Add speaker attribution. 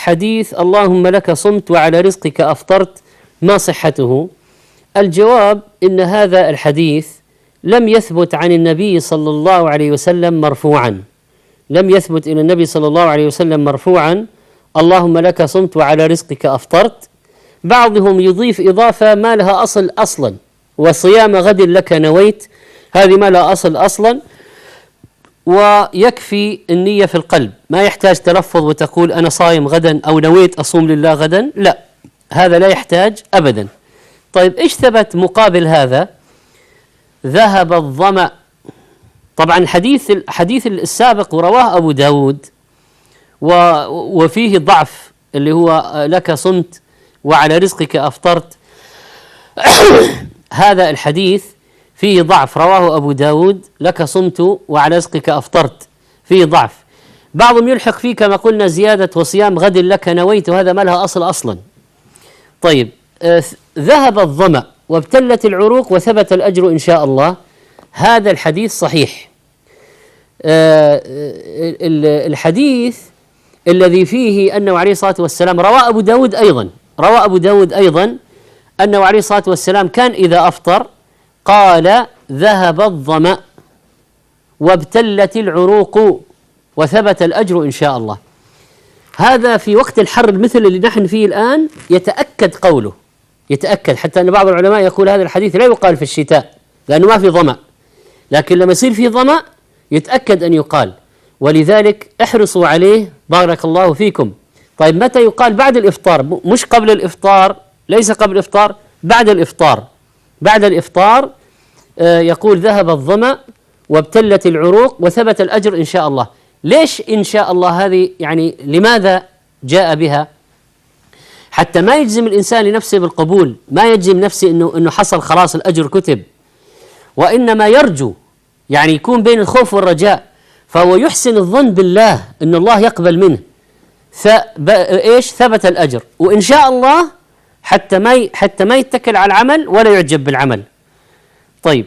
Speaker 1: حديث اللهم لك صمت وعلى رزقك أفطرت ما صحته؟ الجواب إن هذا الحديث لم يثبت عن النبي صلى الله عليه وسلم مرفوعا، لم يثبت إلى النبي صلى الله عليه وسلم مرفوعا اللهم لك صمت وعلى رزقك أفطرت. بعضهم يضيف إضافة ما لها أصل أصلا، وصيام غد لك نويت، هذه ما لها أصل أصلا، ويكفي النية في القلب، ما يحتاج تلفظ وتقول أنا صايم غدا أو نويت أصوم لله غدا، لا، هذا لا يحتاج أبدا. طيب إيش ثبت مقابل هذا؟ ذهب الظمأ. طبعا الحديث السابق ورواه أبو داود وفيه ضعف، اللي هو لك صمت وعلى رزقك أفطرت. هذا الحديث فيه ضعف، رواه أبو داود لك صمت وعلى رزقك أفطرت، فيه ضعف. بعضهم يلحق فيه كما قلنا زيادة وصيام غد لك نويت، وهذا ما لها أصل أصلا. طيب ذهب الظمأ وابتلت العروق وثبت الأجر إن شاء الله، هذا الحديث صحيح. الحديث الذي فيه أنه عليه الصلاة والسلام روى أبو داود أيضا أنه عليه الصلاة والسلام كان إذا أفطر قال ذهب الظمأ وابتلت العروق وثبت الأجر إن شاء الله. هذا في وقت الحر مثل اللي نحن فيه الآن يتأكد قوله، يتأكد، حتى أن بعض العلماء يقول هذا الحديث لا يقال في الشتاء لأنه ما في ظمأ، لكن لما يصير في ظمأ يتأكد أن يقال، ولذلك احرصوا عليه بارك الله فيكم. طيب متى يقال؟ بعد الإفطار، مش قبل الإفطار، ليس قبل الإفطار، بعد الإفطار. بعد الإفطار يقول ذهب الظمأ وابتلت العروق وثبت الأجر إن شاء الله. ليش إن شاء الله هذه؟ يعني لماذا جاء بها؟ حتى ما يجزم الإنسان لنفسه بالقبول، ما يجزم نفسه إنه حصل خلاص الأجر كتب، وإنما يرجو، يعني يكون بين الخوف والرجاء، فهو يحسن الظن بالله إن الله يقبل منه، إيش ثبت الأجر، وإن شاء الله حتى ما يتكل على العمل ولا يعجب بالعمل. طيب